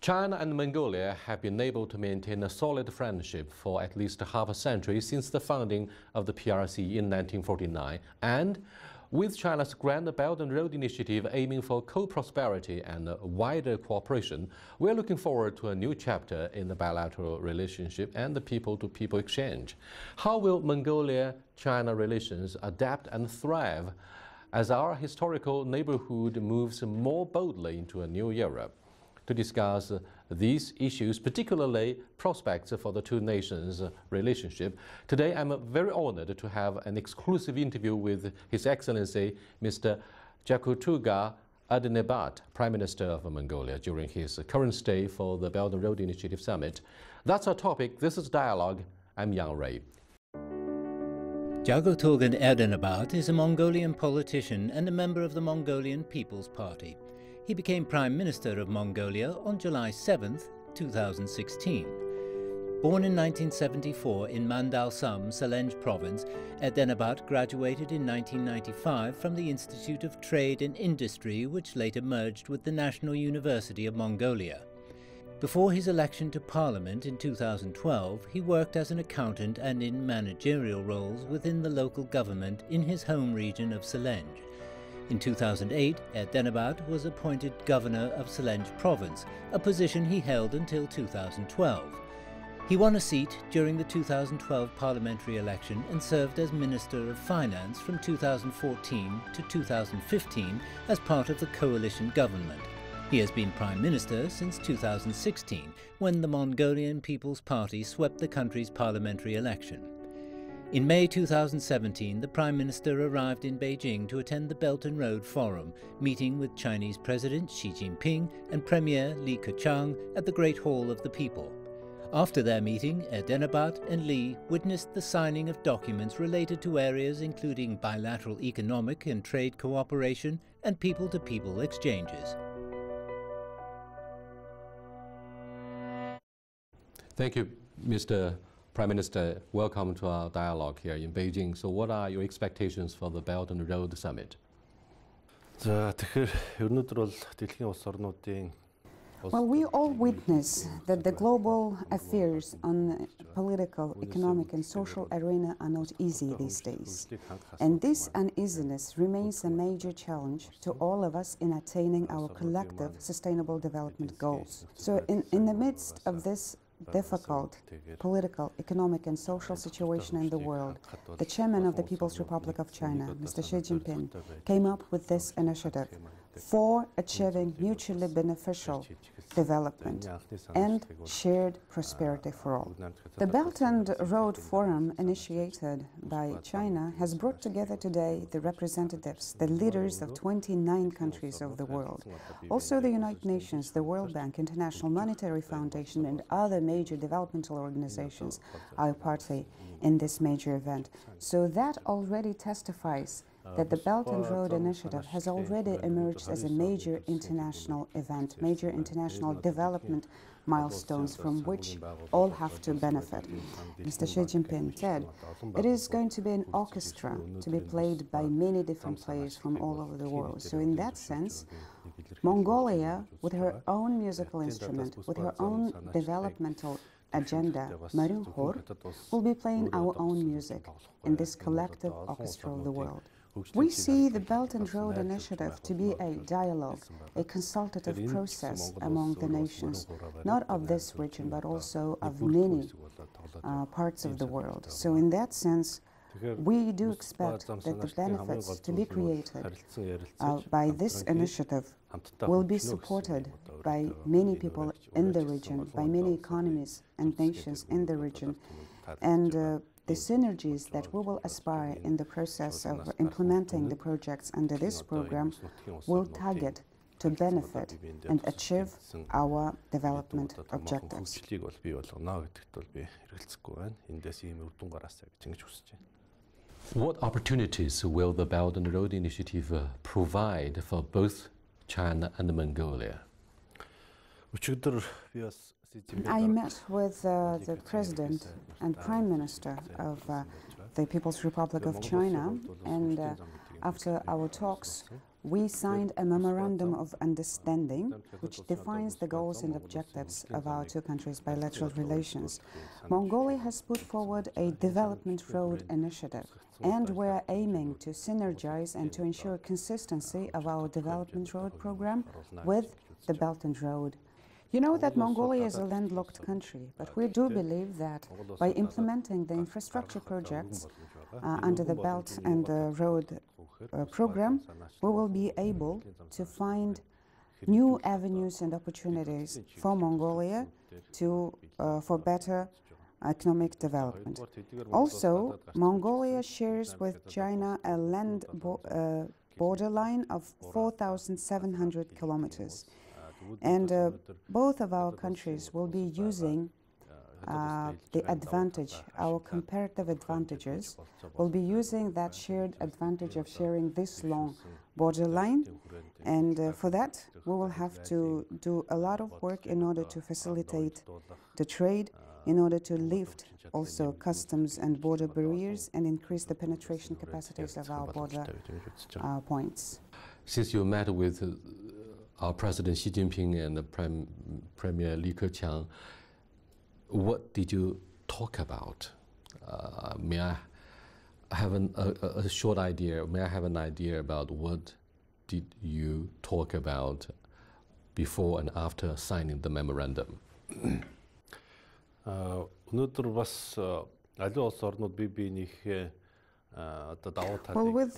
China and Mongolia have been able to maintain a solid friendship for at least half a century since the founding of the PRC in 1949. And with China's Grand Belt and Road Initiative aiming for co-prosperity and wider cooperation, we're looking forward to a new chapter in the bilateral relationship and the people-to-people exchange. How will Mongolia-China relations adapt and thrive as our historical neighborhood moves more boldly into a new era? To discuss these issues, particularly prospects for the two nations' relationship, today I'm very honored to have an exclusive interview with His Excellency Mr. Jargaltulga Erdenebat, Prime Minister of Mongolia, during his current stay for the Belt and Road Initiative Summit. That's our topic. This is Dialogue. I'm Yang Rui. Jargaltulga Erdenebat is a Mongolian politician and a member of the Mongolian People's Party. He became Prime Minister of Mongolia on July 7, 2016. Born in 1974 in Mandalsam, Selenge Province, Erdenebat graduated in 1995 from the Institute of Trade and Industry, which later merged with the National University of Mongolia. Before his election to Parliament in 2012, he worked as an accountant and in managerial roles within the local government in his home region of Selenge. In 2008, Erdenebat was appointed Governor of Selenge Province, a position he held until 2012. He won a seat during the 2012 parliamentary election and served as Minister of Finance from 2014 to 2015 as part of the coalition government. He has been Prime Minister since 2016, when the Mongolian People's Party swept the country's parliamentary election. In May 2017, the Prime Minister arrived in Beijing to attend the Belt and Road Forum, meeting with Chinese President Xi Jinping and Premier Li Keqiang at the Great Hall of the People. After their meeting, Erdenebat and Li witnessed the signing of documents related to areas including bilateral economic and trade cooperation and people-to-people exchanges. Thank you, Mr. Prime Minister. Welcome to our dialogue here in Beijing. So what are your expectations for the Belt and Road Summit? Well, we all witness that the global affairs on the political, economic and social arena are not easy these days. And this uneasiness remains a major challenge to all of us in attaining our collective sustainable development goals. So in the midst of this difficult political, economic and social situation in the world, the chairman of the People's Republic of China, Mr. Xi Jinping, came up with this initiative for achieving mutually beneficial development and shared prosperity for all. The Belt and Road Forum, initiated by China, has brought together today the representatives, the leaders of 29 countries of the world. Also the United Nations, the World Bank, International Monetary Foundation and other major developmental organizations are party in this major event. So that already testifies that the Belt and Road Initiative has already emerged as a major international event, major international development milestones from which all have to benefit. Mr. Xi Jinping said it is going to be an orchestra to be played by many different players from all over the world. So in that sense, Mongolia, with her own musical instrument, with her own developmental agenda, Marinkhor, will be playing our own music in this collective orchestra of the world. We see the Belt and Road Initiative to be a dialogue, a consultative process among the nations, not of this region, but also of many parts of the world. So in that sense, we do expect that the benefits to be created by this initiative will be supported by many people in the region, by many economies and nations in the region, and the synergies that we will aspire in the process of implementing the projects under this program will target to benefit and achieve our development objectives. What opportunities will the Belt and Road Initiative provide for both China and Mongolia? I met with the President and Prime Minister of the People's Republic of China, and after our talks, we signed a memorandum of understanding which defines the goals and objectives of our two countries' bilateral relations. Mongolia has put forward a development road initiative, and we're aiming to synergize and to ensure consistency of our development road program with the Belt and Road. You know that Mongolia is a landlocked country, but we do believe that by implementing the infrastructure projects under the Belt and Road program, we will be able to find new avenues and opportunities for Mongolia for better economic development. Also, Mongolia shares with China a land borderline of 4,700 kilometers. And both of our countries will be using the advantage, our comparative advantages, will be using that shared advantage of sharing this long borderline. And for that, we will have to do a lot of work in order to facilitate the trade, in order to lift also customs and border barriers and increase the penetration capacities of our border points. Since you met with our President Xi Jinping and the Premier Li Keqiang, what did you talk about? May I have a short idea? May I have an idea about what did you talk about before and after signing the memorandum? Well, with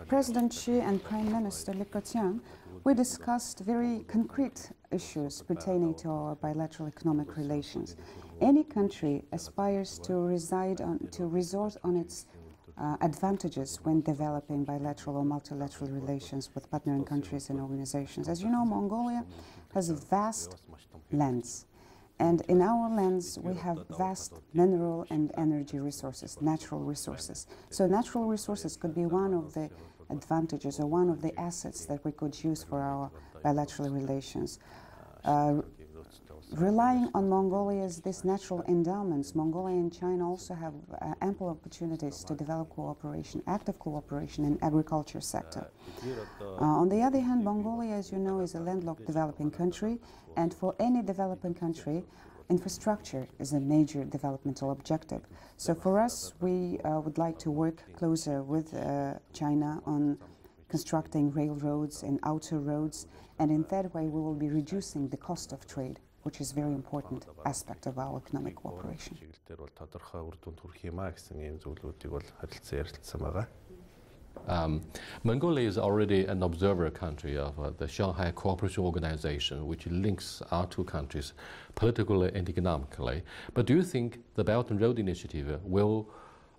President Xi and Prime Minister Li Keqiang, we discussed very concrete issues pertaining to our bilateral economic relations. Any country aspires to resort on its advantages when developing bilateral or multilateral relations with partnering countries and organizations. As you know, Mongolia has vast lands. And in our lands, we have vast mineral and energy resources, natural resources. So natural resources could be one of the advantages or one of the assets that we could use for our bilateral relations. Relying on Mongolia's these natural endowments, Mongolia and China also have ample opportunities to develop cooperation, active cooperation in agriculture sector. On the other hand, Mongolia, as you know, is a landlocked developing country, and for any developing country, infrastructure is a major developmental objective. So for us, we would like to work closer with China on constructing railroads and outer roads, and in that way we will be reducing the cost of trade, which is a very important aspect of our economic cooperation. Mongolia is already an observer country of the Shanghai Cooperation Organization, which links our two countries politically and economically. But do you think the Belt and Road Initiative will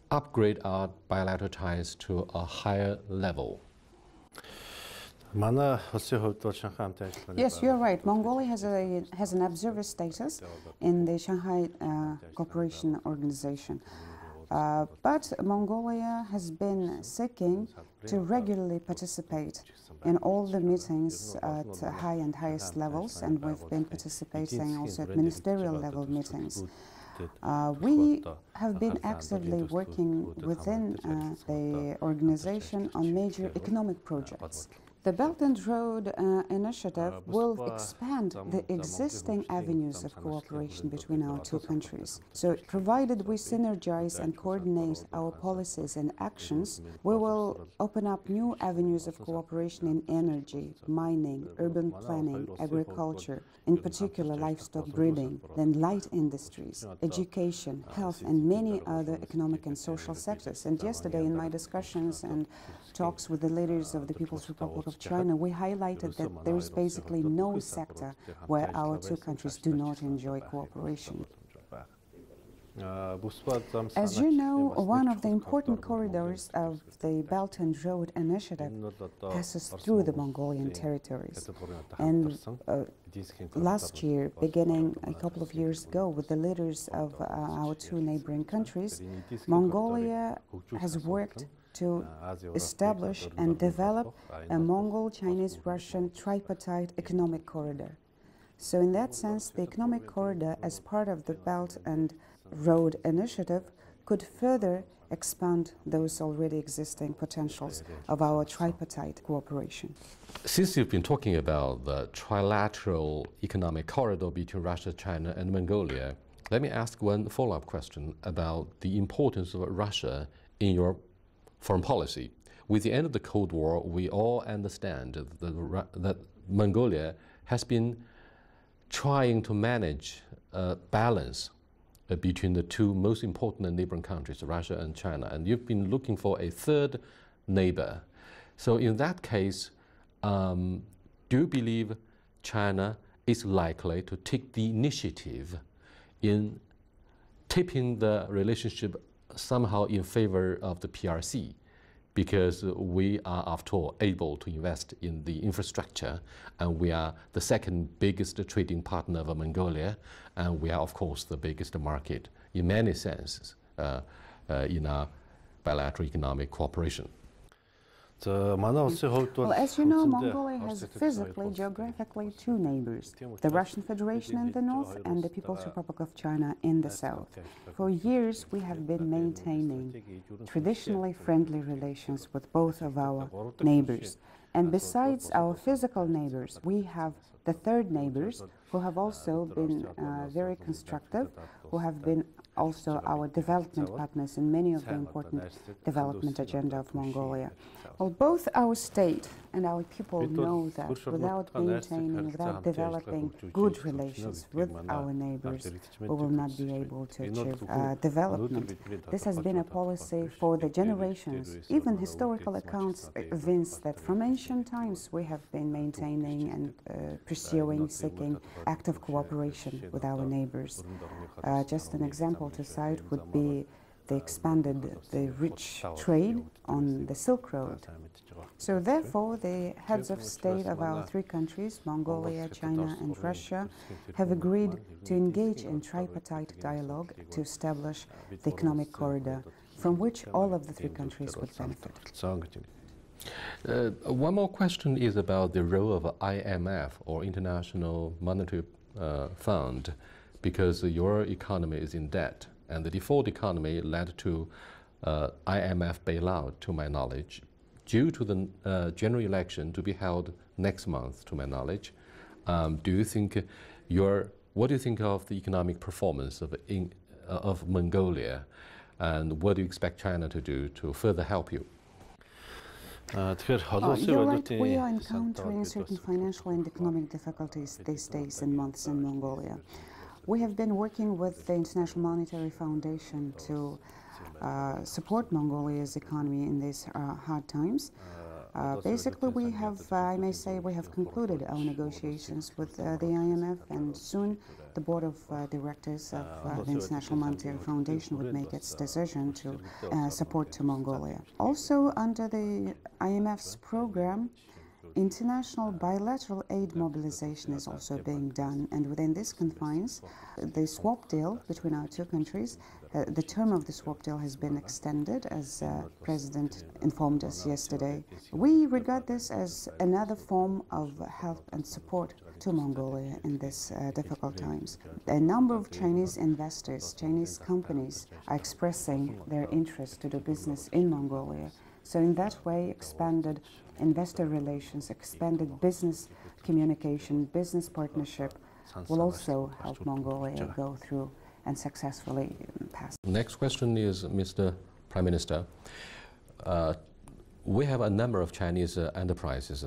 upgrade our bilateral ties to a higher level? Yes, you're right. Mongolia has an observer status in the Shanghai Cooperation Organization. But Mongolia has been seeking to regularly participate in all the meetings at high and highest levels, and we've been participating also at ministerial level meetings. We have been actively working within the organization on major economic projects. The Belt and Road Initiative will expand the existing avenues of cooperation between our two countries. So, provided we synergize and coordinate our policies and actions, we will open up new avenues of cooperation in energy, mining, urban planning, agriculture, in particular livestock breeding, then light industries, education, health, and many other economic and social sectors. And yesterday, in my discussions and talks with the leaders of the People's Republic of China, we highlighted that there is basically no sector where our two countries do not enjoy cooperation. As you know, one of the important corridors of the Belt and Road Initiative passes through the Mongolian territories. And last year, beginning a couple of years ago, with the leaders of our two neighboring countries, Mongolia has worked to establish and develop a Mongol-Chinese-Russian tripartite economic corridor. So in that sense, the economic corridor, as part of the Belt and Road Initiative, could further expand those already existing potentials of our tripartite cooperation. Since you've been talking about the trilateral economic corridor between Russia, China, and Mongolia, let me ask one follow-up question about the importance of Russia in your foreign policy. With the end of the Cold War, we all understand that Mongolia has been trying to manage a balance between the two most important neighboring countries, Russia and China, and you've been looking for a third neighbor. So in that case, do you believe China is likely to take the initiative in tipping the relationship somehow in favor of the PRC? Because we are, after all, able to invest in the infrastructure, and we are the second biggest trading partner of Mongolia, and we are, of course, the biggest market in many senses in our bilateral economic cooperation. Well, as you know, Mongolia has physically, geographically two neighbors, the Russian Federation in the north and the People's Republic of China in the south. For years, we have been maintaining traditionally friendly relations with both of our neighbors. And besides our physical neighbors, we have the third neighbors who have also been very constructive, who have been also our development partners in many of the important development agenda of Mongolia. Well, both our state and our people know that without maintaining, without developing good relations with our neighbors, we will not be able to achieve development. This has been a policy for the generations. Even historical accounts evince that from ancient times we have been maintaining and pursuing, seeking active cooperation with our neighbors. Just an example to cite would be the rich trade on the Silk Road. So therefore, the heads of state of our three countries, Mongolia, China, and Russia, have agreed to engage in tripartite dialogue to establish the economic corridor from which all of the three countries would benefit. One more question is about the role of IMF, or International Monetary Fund, because your economy is in debt. And the default economy led to IMF bailout, to my knowledge, due to the general election to be held next month, to my knowledge. What do you think of the economic performance of Mongolia, and what do you expect China to do to further help you? You're right, we are encountering certain financial and economic difficulties these days and months in Mongolia. We have been working with the International Monetary Foundation to support Mongolia's economy in these hard times. Basically, we have, I may say, we have concluded our negotiations with the IMF, and soon the Board of Directors of the International Monetary Foundation would make its decision to support to Mongolia. Also, under the IMF's program, international bilateral aid mobilization is also being done, and within this confines, the swap deal between our two countries, the term of the swap deal has been extended, as President informed us yesterday. We regard this as another form of help and support to Mongolia in these difficult times. A number of Chinese investors, Chinese companies, are expressing their interest to do business in Mongolia. So in that way, expanded investor relations, expanded business communication, business partnership will also help Mongolia go through and successfully pass. Next question is, Mr. Prime Minister, we have a number of Chinese enterprises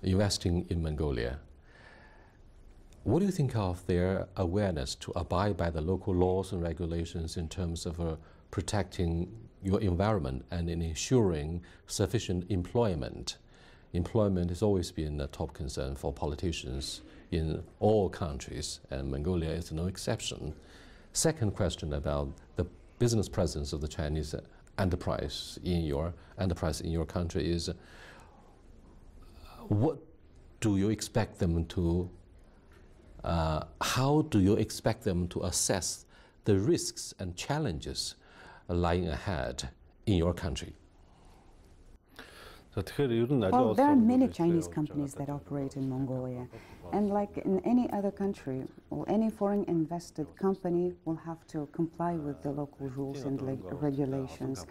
investing in Mongolia. What do you think of their awareness to abide by the local laws and regulations in terms of protecting your environment and in ensuring sufficient employment? Employment has always been a top concern for politicians in all countries, and Mongolia is no exception. Second question about the business presence of the Chinese enterprise in your country is, what do you expect them to, how do you expect them to assess the risks and challenges lying ahead in your country? Well, there are many Chinese companies that operate in Mongolia. And like in any other country, or any foreign invested company will have to comply with the local rules and regulations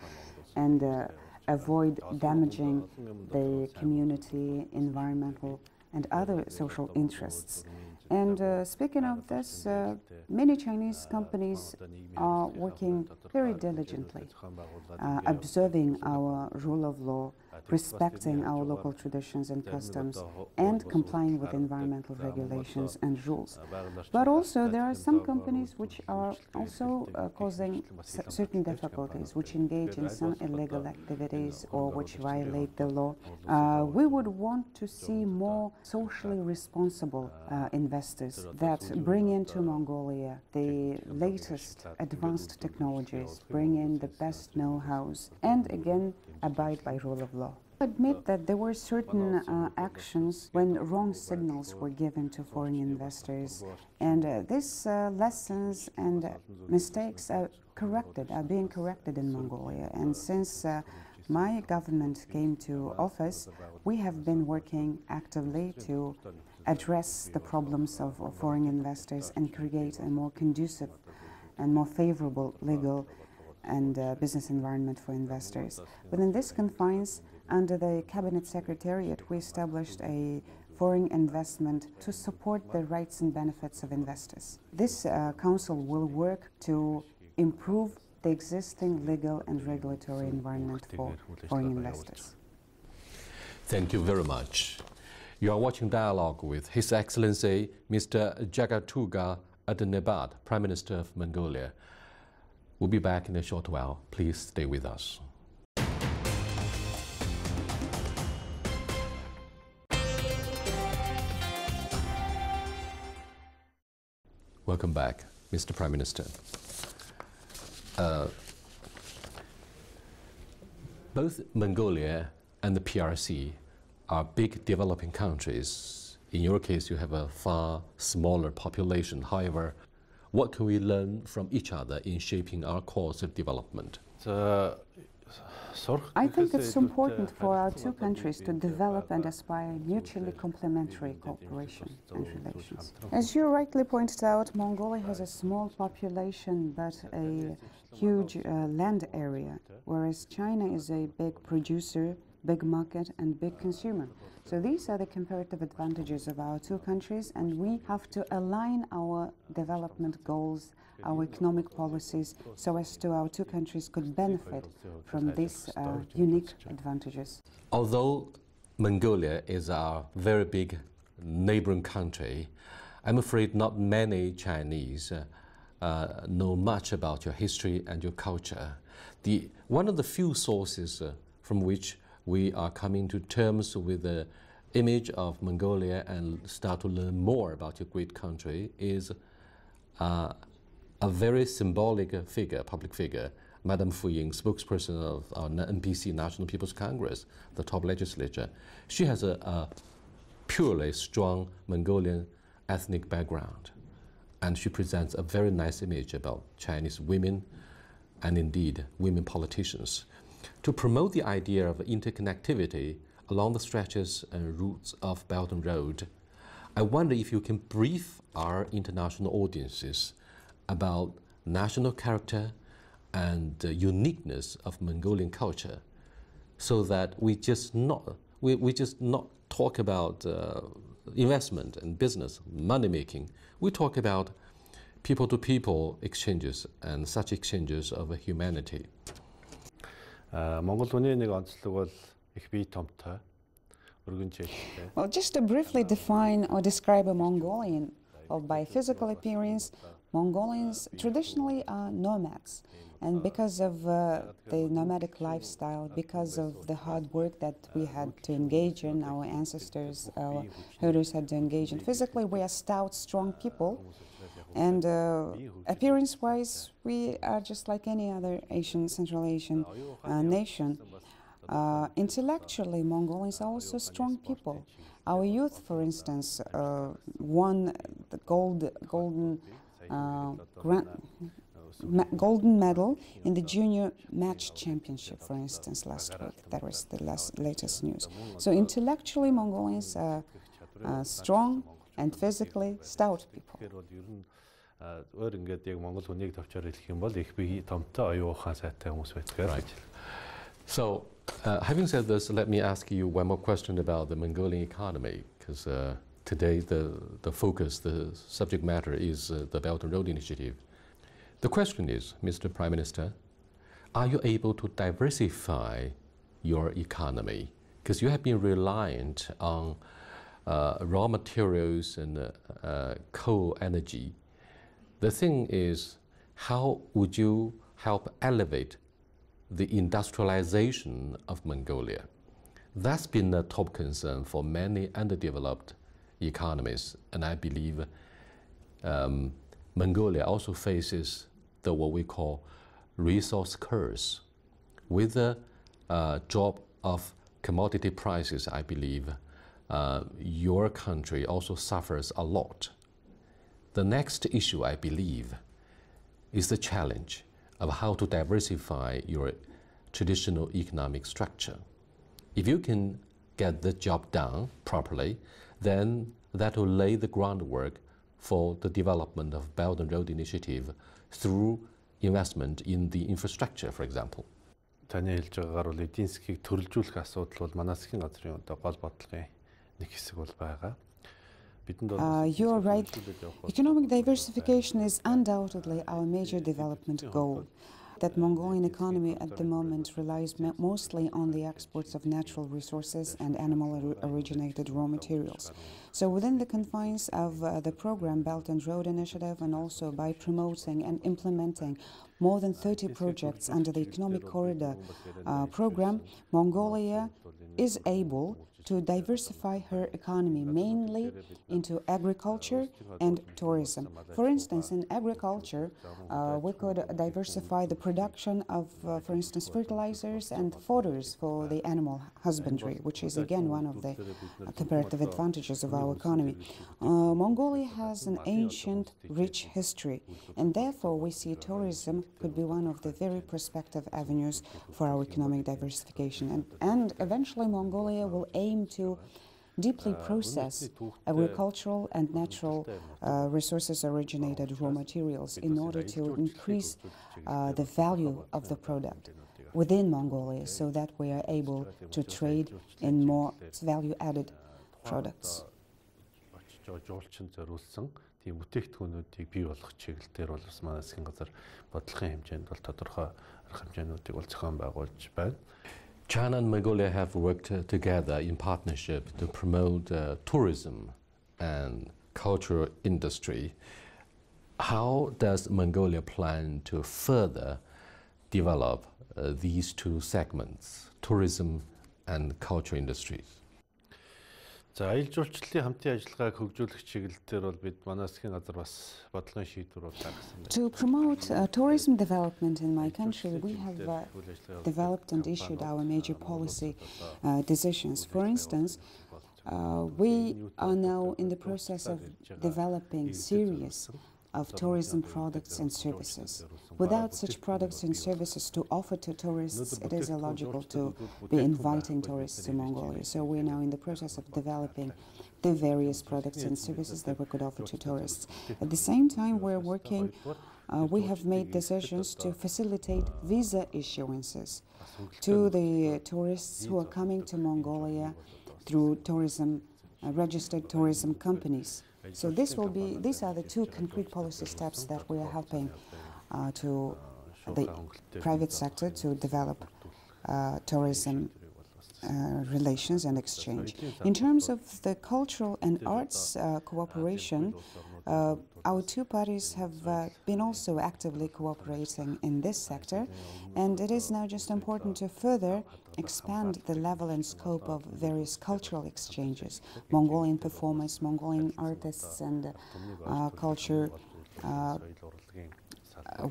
and avoid damaging the community, environmental and other social interests. And speaking of this, many Chinese companies are working very diligently, observing our rule of law, respecting our local traditions and customs, and complying with environmental regulations and rules. But also there are some companies which are also causing certain difficulties, which engage in some illegal activities or which violate the law. We would want to see more socially responsible investors that bring into Mongolia the latest advanced technologies, bring in the best know-hows, and again abide by rule of law. I admit that there were certain actions when wrong signals were given to foreign investors, and these lessons and mistakes are being corrected in Mongolia. And since my government came to office, we have been working actively to address the problems of foreign investors and create a more conducive and more favorable legal and business environment for investors. Within this confines, under the Cabinet Secretariat, we established a foreign investment to support the rights and benefits of investors. This council will work to improve the existing legal and regulatory environment for foreign investors. Thank you very much. You are watching Dialogue with His Excellency Mr. Jargaltulga Erdenebat, Prime Minister of Mongolia. We'll be back in a short while. Please stay with us. Welcome back, Mr. Prime Minister. Both Mongolia and the PRC are big developing countries. In your case, you have a far smaller population. However, what can we learn from each other in shaping our course of development? I think it's important for our two countries to develop and aspire mutually complementary cooperation and relations. As you rightly pointed out, Mongolia has a small population but a huge land area, whereas China is a big producer, big market and big consumer. So these are the comparative advantages of our two countries, and we have to align our development goals, our economic policies, so as to our two countries could benefit from these unique advantages. Although Mongolia is our very big neighboring country, I'm afraid not many Chinese know much about your history and your culture. One of the few sources from which we are coming to terms with the image of Mongolia and start to learn more about your great country is a very symbolic figure, public figure, Madame Fu Ying, spokesperson of our NPC, National People's Congress, the top legislature. She has a purely strong Mongolian ethnic background, and she presents a very nice image about Chinese women and indeed women politicians. To promote the idea of interconnectivity along the stretches and routes of Belt and Road, I wonder if you can brief our international audiences about national character and the uniqueness of Mongolian culture, so that we just not talk about investment and business, money making. We talk about people-to-people exchanges and such exchanges of humanity. Монгол хүний нэг онцлог бол их бие томтой, өргөн чэйжтэй. Well, just to briefly define or describe a Mongolian, or by physical appearance, Mongolians traditionally are nomads. And because of the nomadic lifestyle, because of the hard work that we had to engage in, our ancestors, our herders had to engage in, physically we are stout, strong people. And appearance-wise, we are just like any other Central Asian nation. Intellectually, Mongolians are also strong people. Our youth, for instance, won the golden medal in the junior match championship, for instance, last week. That was the latest news. So intellectually, Mongolians are strong and physically stout people. Өөр ингээд яг Монгол хүнийг товчоор хэлэх юм бол их бие томтой оюун ухаан сайтай хүмүүс байдгаар. So, having said this, let me ask you one more question about the Mongolian economy, because today the focus, the subject matter is the Belt and Road Initiative. The question is, Mr. Prime Minister, are you able to diversify your economy? Because you have been reliant on raw materials and coal energy. The thing is, how would you help elevate the industrialization of Mongolia? That's been a top concern for many underdeveloped economies, and I believe Mongolia also faces what we call resource curse. With the drop of commodity prices, I believe your country also suffers a lot. The next issue, I believe, is the challenge of how to diversify your traditional economic structure. If you can get the job done properly, then that will lay the groundwork for the development of Belt and Road Initiative through investment in the infrastructure, for example. Таны хэлж байгаагаар бол эдийн засгийг төрөлжүүлэх асуудал бол манай засгийн газрын одоо гол бодлогын нэг хэсэг бол байгаа. You're right. Economic diversification is undoubtedly our major development goal. That Mongolian economy at the moment relies mostly on the exports of natural resources and animal-originated raw materials. So within the confines of the program Belt and Road Initiative, and also by promoting and implementing more than 30 projects under the Economic Corridor program, Mongolia is able to diversify her economy mainly into agriculture and tourism. For instance, in agriculture, we could diversify the production of, for instance, fertilizers and fodders for the animal husbandry, which is again one of the comparative advantages of our economy. Mongolia has an ancient, rich history, and therefore we see tourism could be one of the very prospective avenues for our economic diversification. And eventually Mongolia will aim to deeply process agricultural and natural resources originated raw materials in order to increase the value of the product within Mongolia, so that we are able to trade in more value-added products. Тийм бүтээгдэхүүнүүдийг бий болгох чиглэлээр бол бас манай засгийн газар бодлогын хэмжээнд бол тодорхой арга хэмжээнүүдийг бол зохион байгуулж байна. China and Mongolia have worked together in partnership to promote tourism and cultural industry. How does Mongolia plan to further develop these two segments, tourism and cultural industries? За аялал жуулчлалын хамтын ажиллагааг хөгжүүлэх чиглэлээр бол бид манай засгийн газар бас бодлогын шийдвэр бол гаргасан байна. To promote tourism development in my country, we have developed and issued our major policy decisions. For instance, we are now in the process of developing series of tourism products and services. Without such products and services to offer to tourists, it is illogical to be inviting tourists to Mongolia. So we're now in the process of developing the various products and services that we could offer to tourists. At the same time, we're working, we have made decisions to facilitate visa issuances to the tourists who are coming to Mongolia through tourism, registered tourism companies. So these are the two concrete policy steps that we are helping to the private sector to develop tourism relations and exchange. In terms of the cultural and arts cooperation, our two parties have been also actively cooperating in this sector, and it is now just important to further expand the level and scope of various cultural exchanges. Mongolian performers, Mongolian artists and culture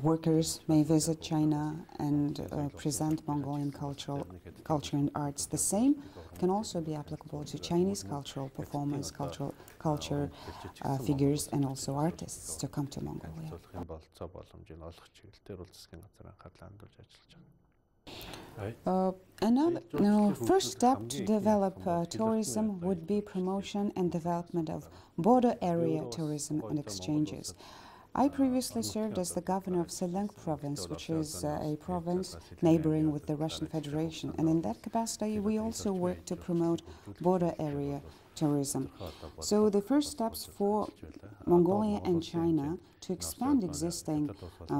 workers may visit China and present Mongolian culture and arts. The same can also be applicable to Chinese cultural performers, culture figures, and also artists to come to Mongolia. First step to develop tourism would be promotion and development of border area tourism and exchanges. I previously served as the governor of Selenk province, which is a province neighboring with the Russian Federation. And in that capacity, we also work to promote border area tourism. So the first steps for Mongolia and China to expand existing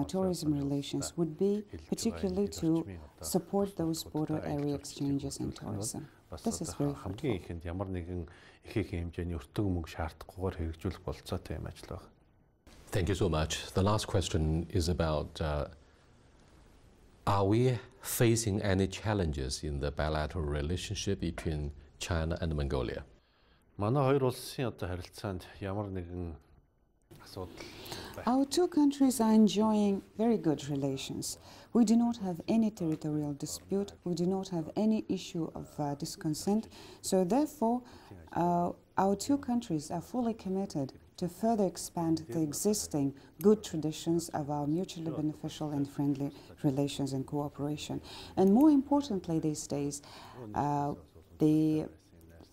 tourism relations would be particularly to support those border area exchanges and tourism. This is very fruitful. Thank you so much. The last question is about, are we facing any challenges in the bilateral relationship between China and Mongolia? Our two countries are enjoying very good relations. We do not have any territorial dispute. We do not have any issue of disconsent. So therefore, our two countries are fully committed to further expand the existing good traditions of our mutually beneficial and friendly relations and cooperation. And more importantly these days, the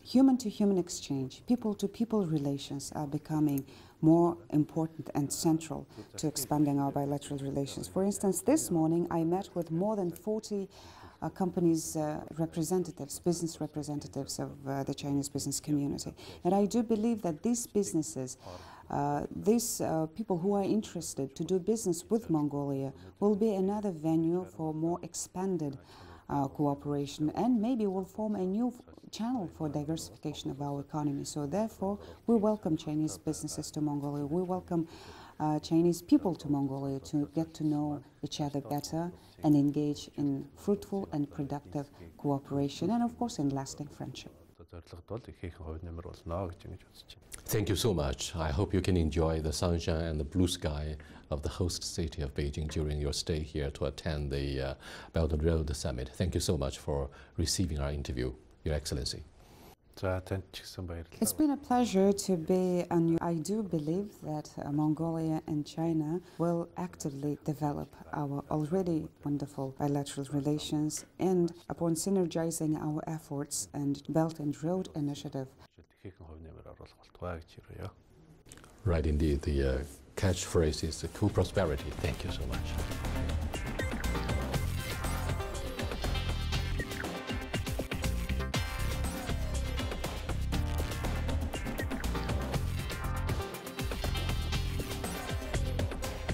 human-to-human exchange, people-to-people relations are becoming more important and central to expanding our bilateral relations. For instance, this morning I met with more than 40 companies' representatives, business representatives of the Chinese business community. And I do believe that these businesses, these people who are interested to do business with Mongolia will be another venue for more expanded cooperation, and maybe will form a new channel for diversification of our economy. So therefore, we welcome Chinese businesses to Mongolia. We welcome Chinese people to Mongolia to get to know each other better and engage in fruitful and productive cooperation, and of course in lasting friendship. Thank you so much. I hope you can enjoy the sunshine and the blue sky of the host city of Beijing during your stay here to attend the Belt and Road Summit. Thank you so much for receiving our interview, Your Excellency. It's been a pleasure to be on you. I do believe that Mongolia and China will actively develop our already wonderful bilateral relations, and upon synergizing our efforts and Belt and Road Initiative. Right, indeed. The catchphrase is co-prosperity. Thank you so much.